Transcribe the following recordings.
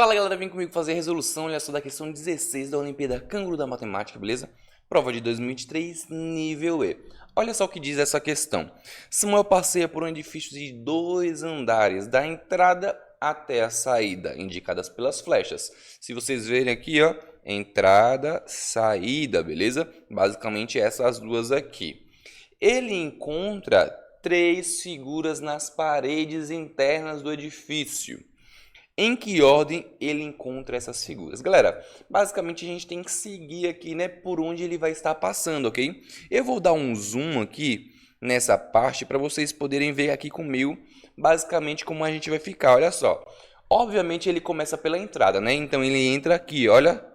Fala galera, vem comigo fazer a resolução, olha só, da questão 16 da Olimpíada Canguru da Matemática, beleza? Prova de 2023, nível E. Olha só o que diz essa questão. Samuel passeia por um edifício de 2 andares, da entrada até a saída, indicadas pelas flechas. Se vocês verem aqui, ó, entrada, saída, beleza? Basicamente essas duas aqui. Ele encontra 3 figuras nas paredes internas do edifício. Em que ordem ele encontra essas figuras? Galera, basicamente a gente tem que seguir aqui, né, por onde ele vai estar passando, ok? Eu vou dar um zoom aqui nessa parte para vocês poderem ver aqui comigo basicamente como a gente vai ficar. Olha só, obviamente ele começa pela entrada, né? Então ele entra aqui, olha.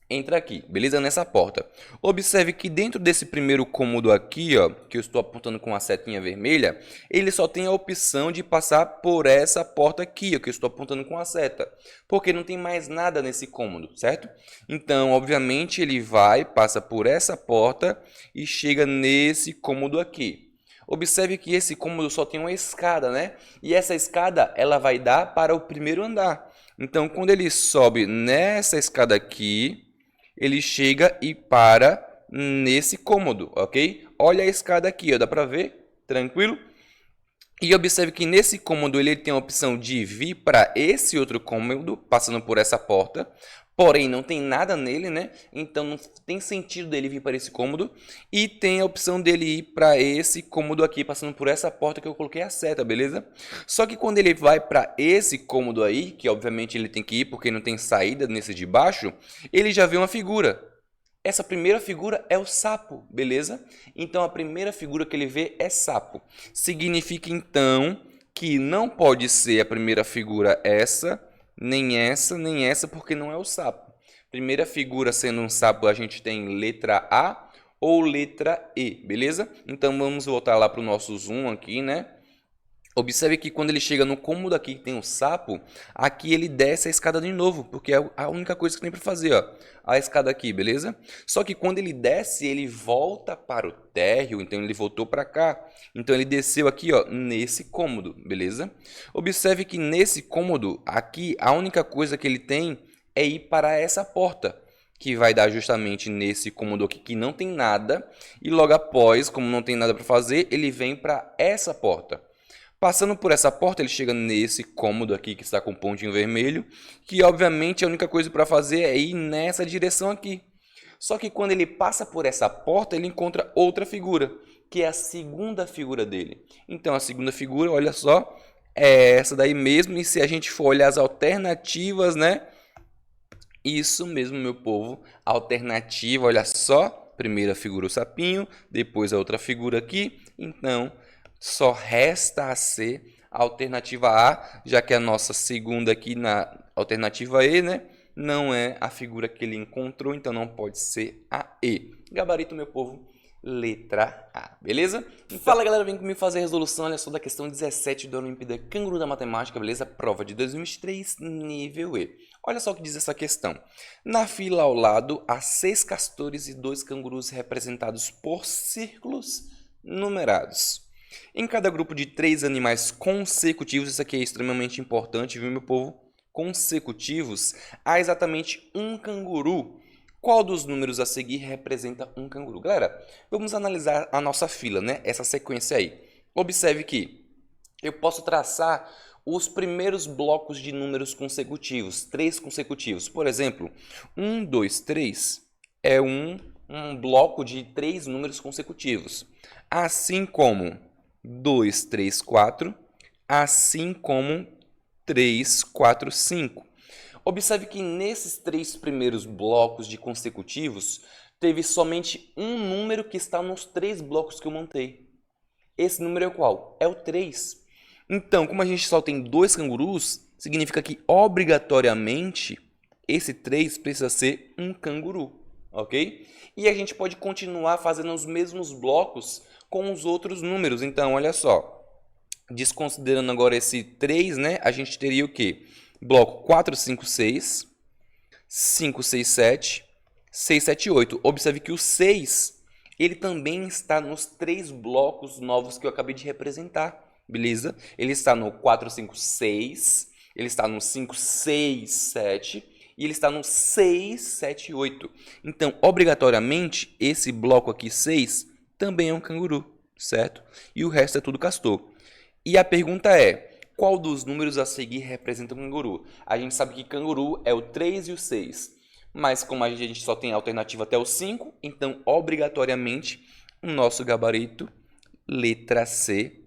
Entra aqui, beleza? Nessa porta. Observe que dentro desse primeiro cômodo aqui, ó, que eu estou apontando com a setinha vermelha, ele só tem a opção de passar por essa porta aqui, ó, que eu estou apontando com a seta, porque não tem mais nada nesse cômodo, certo? Então, obviamente, ele vai, passa por essa porta e chega nesse cômodo aqui. Observe que esse cômodo só tem uma escada, né? E essa escada, ela vai dar para o primeiro andar. Então, quando ele sobe nessa escada aqui, ele chega e para nesse cômodo, ok? Olha a escada aqui, ó, dá para ver? Tranquilo? E observe que nesse cômodo ele tem a opção de vir para esse outro cômodo, passando por essa porta. Porém, não tem nada nele, né? Então, não tem sentido dele vir para esse cômodo. E tem a opção dele ir para esse cômodo aqui, passando por essa porta que eu coloquei a seta, beleza? Só que quando ele vai para esse cômodo aí, que obviamente ele tem que ir porque não tem saída nesse de baixo, ele já vê uma figura. Essa primeira figura é o sapo, beleza? Então, a primeira figura que ele vê é sapo. Significa, então, que não pode ser a primeira figura essa, nem essa, porque não é o sapo. Primeira figura sendo um sapo, a gente tem letra A ou letra E, beleza? Então, vamos voltar lá para o nosso zoom aqui, né? Observe que quando ele chega no cômodo aqui que tem o sapo, aqui ele desce a escada de novo, porque é a única coisa que tem para fazer, ó, a escada aqui, beleza? Só que quando ele desce, ele volta para o térreo, então ele voltou para cá. Então ele desceu aqui, ó, nesse cômodo, beleza? Observe que nesse cômodo aqui, a única coisa que ele tem é ir para essa porta, que vai dar justamente nesse cômodo aqui que não tem nada, e logo após, como não tem nada para fazer, ele vem para essa porta. Passando por essa porta, ele chega nesse cômodo aqui que está com pontinho vermelho, que obviamente a única coisa para fazer é ir nessa direção aqui. Só que quando ele passa por essa porta, ele encontra outra figura, que é a segunda figura dele. Então a segunda figura, olha só, é essa daí mesmo, e se a gente for olhar as alternativas, né? Isso mesmo, meu povo, alternativa, olha só, primeira figura o sapinho, depois a outra figura aqui, então só resta a ser a alternativa A, já que a nossa segunda aqui na alternativa E, né, não é a figura que ele encontrou, então não pode ser a E. Gabarito, meu povo, letra A, beleza? Então, fala galera, vem comigo fazer a resolução, olha só, da questão 17 da Olimpíada Canguru da Matemática, beleza? Prova de 2023, nível E. Olha só o que diz essa questão. Na fila ao lado, há 6 castores e 2 cangurus representados por círculos numerados. Em cada grupo de 3 animais consecutivos, isso aqui é extremamente importante, viu, meu povo? Consecutivos, há exatamente um canguru. Qual dos números a seguir representa um canguru? Galera, vamos analisar a nossa fila, né? Essa sequência aí. Observe que eu posso traçar os primeiros blocos de números consecutivos, 3 consecutivos. Por exemplo, 1, 2, 3 é um bloco de 3 números consecutivos. Assim como 2, 3, 4, assim como 3, 4, 5. Observe que nesses 3 primeiros blocos de consecutivos, teve somente um número que está nos 3 blocos que eu montei. Esse número é o qual? É o 3. Então, como a gente só tem 2 cangurus, significa que obrigatoriamente esse 3 precisa ser um canguru, ok? E a gente pode continuar fazendo os mesmos blocos com os outros números. Então, olha só, desconsiderando agora esse 3, né, a gente teria o quê? Bloco 4, 5, 6, 5, 6, 7, 6, 7, 8. Observe que o 6, ele também está nos 3 blocos novos que eu acabei de representar, beleza? Ele está no 4, 5, 6, Ele está no 5, 6, 7 e ele está no 6, 7, 8. Então, obrigatoriamente, esse bloco aqui, 6, também é um canguru, certo? E o resto é tudo castor. E a pergunta é, qual dos números a seguir representa um canguru? A gente sabe que canguru é o 3 e o 6. Mas como a gente só tem alternativa até o 5, então, obrigatoriamente, o nosso gabarito, letra C,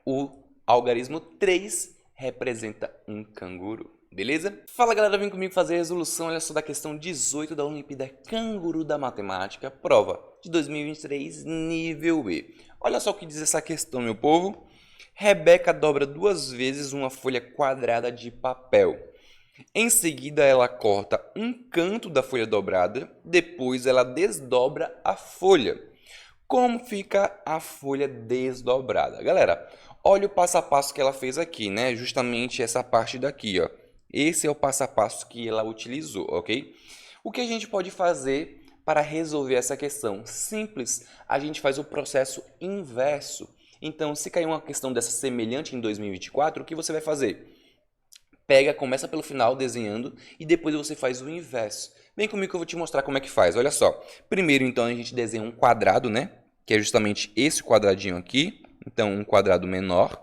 o algarismo 3, representa um canguru. Beleza? Fala galera, vem comigo fazer a resolução, olha só, da questão 18 da Olimpíada Canguru da Matemática, prova de 2023, nível E. Olha só o que diz essa questão, meu povo. Rebeca dobra 2 vezes uma folha quadrada de papel. Em seguida, ela corta um canto da folha dobrada, depois ela desdobra a folha. Como fica a folha desdobrada? Galera, olha o passo a passo que ela fez aqui, né? Justamente essa parte daqui, ó. Esse é o passo a passo que ela utilizou, ok? O que a gente pode fazer para resolver essa questão? Simples, a gente faz o processo inverso. Então, se cair uma questão dessa semelhante em 2024, o que você vai fazer? Pega, começa pelo final desenhando e depois você faz o inverso. Vem comigo que eu vou te mostrar como é que faz, olha só. Primeiro, então, a gente desenha um quadrado, né? Que é justamente esse quadradinho aqui. Então, um quadrado menor.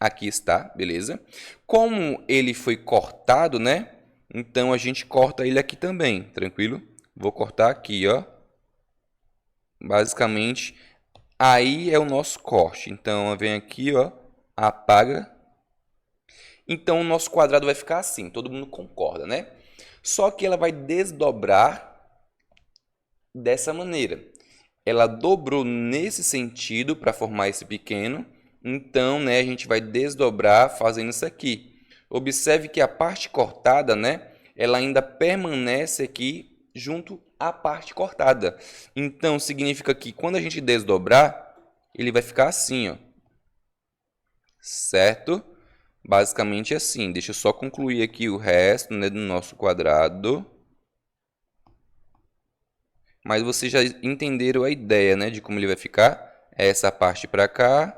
Aqui está, beleza? Como ele foi cortado, né? Então, a gente corta ele aqui também, tranquilo? Vou cortar aqui, ó. Basicamente, aí é o nosso corte. Então, vem aqui, ó, apaga. Então, o nosso quadrado vai ficar assim, todo mundo concorda, né? Só que ela vai desdobrar dessa maneira. Ela dobrou nesse sentido para formar esse pequeno. Então, né, a gente vai desdobrar fazendo isso aqui. Observe que a parte cortada, né, ela ainda permanece aqui junto à parte cortada. Então, significa que quando a gente desdobrar, ele vai ficar assim, ó. Certo? Basicamente assim. Deixa eu só concluir aqui o resto, né, do nosso quadrado. Mas vocês já entenderam a ideia, né, de como ele vai ficar. Essa parte para cá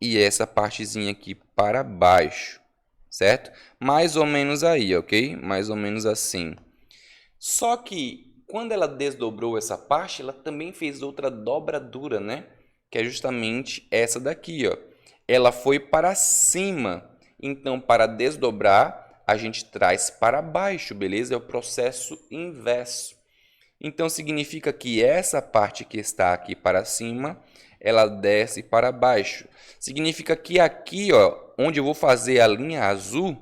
e essa partezinha aqui para baixo, certo? Mais ou menos aí, ok? Mais ou menos assim. Só que quando ela desdobrou essa parte, ela também fez outra dobradura, né? Que é justamente essa daqui, ó. Ela foi para cima. Então, para desdobrar, a gente traz para baixo, beleza? É o processo inverso. Então, significa que essa parte que está aqui para cima, ela desce para baixo. Significa que aqui, ó, onde eu vou fazer a linha azul,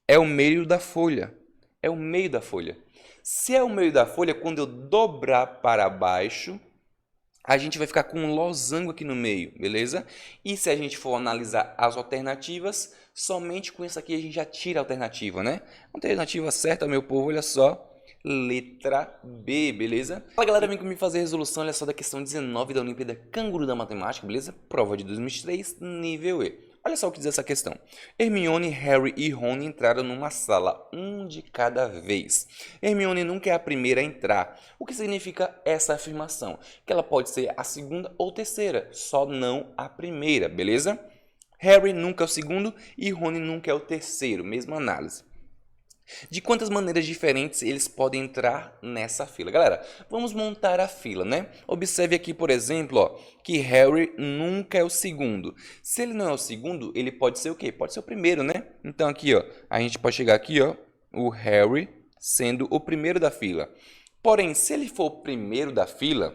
é o meio da folha. É o meio da folha. Se é o meio da folha, quando eu dobrar para baixo, a gente vai ficar com um losango aqui no meio, beleza? E se a gente for analisar as alternativas, somente com isso aqui a gente já tira a alternativa, né? Alternativa certa, meu povo, olha só. Letra B, beleza? Fala galera, vem comigo fazer a resolução, olha só, da questão 19 da Olimpíada Canguru da Matemática, beleza? Prova de 2023, nível E. Olha só o que diz essa questão. Hermione, Harry e Ron entraram numa sala, um de cada vez. Hermione nunca é a primeira a entrar. O que significa essa afirmação? Que ela pode ser a segunda ou terceira, só não a primeira, beleza? Harry nunca é o segundo e Ron nunca é o terceiro, mesma análise. De quantas maneiras diferentes eles podem entrar nessa fila? Galera, vamos montar a fila, né? Observe aqui, por exemplo, ó, que Harry nunca é o segundo. Se ele não é o segundo, ele pode ser o quê? Pode ser o primeiro, né? Então aqui, ó, a gente pode chegar aqui, ó, o Harry sendo o primeiro da fila. Porém, se ele for o primeiro da fila,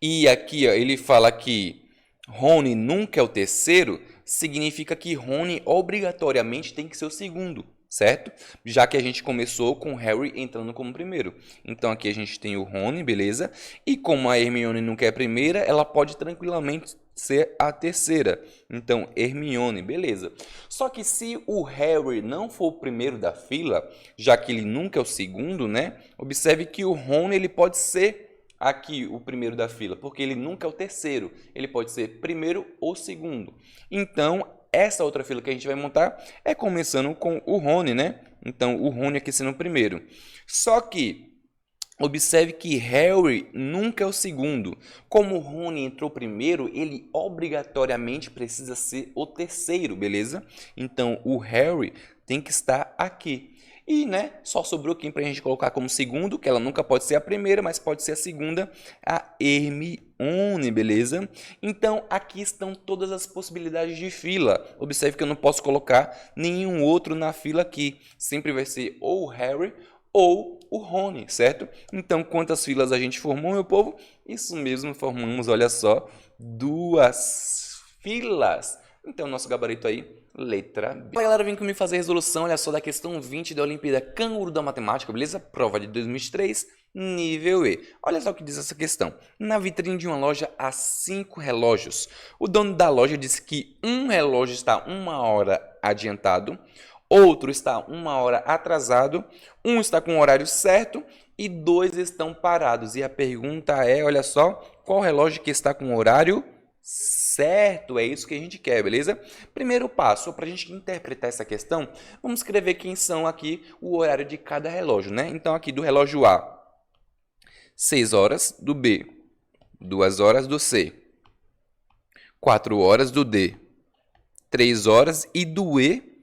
e aqui, ó, ele fala que Rony nunca é o terceiro, significa que Rony obrigatoriamente tem que ser o segundo. Certo? Já que a gente começou com o Harry entrando como primeiro. Então aqui a gente tem o Rony, beleza? E como a Hermione nunca é a primeira, ela pode tranquilamente ser a terceira. Então, Hermione, beleza. Só que se o Harry não for o primeiro da fila, já que ele nunca é o segundo, né? Observe que o Rony ele pode ser aqui o primeiro da fila, porque ele nunca é o terceiro. Ele pode ser primeiro ou segundo. Então, essa outra fila que a gente vai montar é começando com o Rony, né? Então, o Rony aqui sendo o primeiro. Só que Observe que Harry nunca é o segundo. Como o Rony entrou primeiro, ele obrigatoriamente precisa ser o terceiro, beleza? Então, o Harry tem que estar aqui. E, né, só sobrou quem pra gente colocar como segundo, que ela nunca pode ser a primeira, mas pode ser a segunda, a Hermione, beleza? Então, aqui estão todas as possibilidades de fila. Observe que eu não posso colocar nenhum outro na fila aqui. Sempre vai ser ou o Harry ou o Rony, certo? Então, quantas filas a gente formou, meu povo? Isso mesmo, formamos, olha só, 2 filas. Então, nosso gabarito aí, letra B. Fala, galera, vem comigo fazer a resolução, olha só, da questão 20 da Olimpíada Canguru da Matemática, beleza? Prova de 2023, nível E. Olha só o que diz essa questão. Na vitrine de uma loja há 5 relógios. O dono da loja disse que um relógio está 1 hora adiantado, outro está 1 hora atrasado, um está com o horário certo e 2 estão parados. E a pergunta é, olha só, qual relógio que está com o horário certo? É isso que a gente quer, beleza? Primeiro passo, para a gente interpretar essa questão, vamos escrever quem são aqui o horário de cada relógio, né? Então, aqui do relógio A, 6 horas, do B, 2 horas, do C, 4 horas, do D, 3 horas e do E,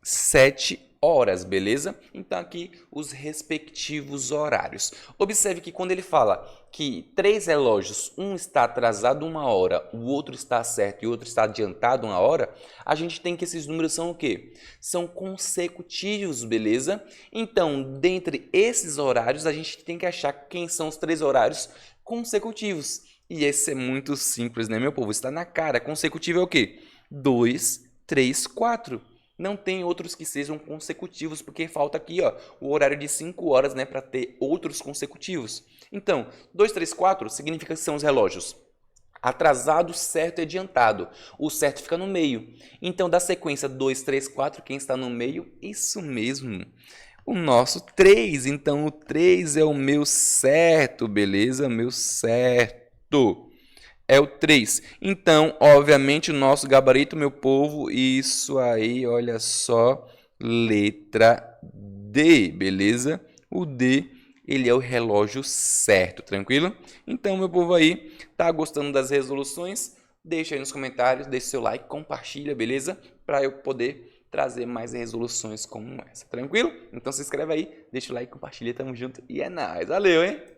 7 horas, beleza? Então, aqui os respectivos horários. Observe que quando ele fala que 3 relógios, um está atrasado 1 hora, o outro está certo e o outro está adiantado 1 hora, a gente tem que esses números são o quê? São consecutivos, beleza? Então, dentre esses horários, a gente tem que achar quem são os 3 horários consecutivos. E esse é muito simples, né, meu povo? Está na cara. Consecutivo é o quê? 2, 3, 4. Não tem outros que sejam consecutivos, porque falta aqui, ó, o horário de 5 horas, né, para ter outros consecutivos. Então, 2, 3, 4 significa que são os relógios atrasado, certo e adiantado. O certo fica no meio. Então, da sequência 2, 3, 4, quem está no meio? Isso mesmo. O nosso 3. Então, o 3 é o meu certo, beleza? Meu certo. É o 3. Então, obviamente, o nosso gabarito, meu povo, isso aí, olha só, letra D, beleza? O D, ele é o relógio certo, tranquilo? Então, meu povo aí, tá gostando das resoluções? Deixa aí nos comentários, deixa seu like, compartilha, beleza? Para eu poder trazer mais resoluções como essa, tranquilo? Então se inscreve aí, deixa o like, compartilha, tamo junto e é nóis. Valeu, hein?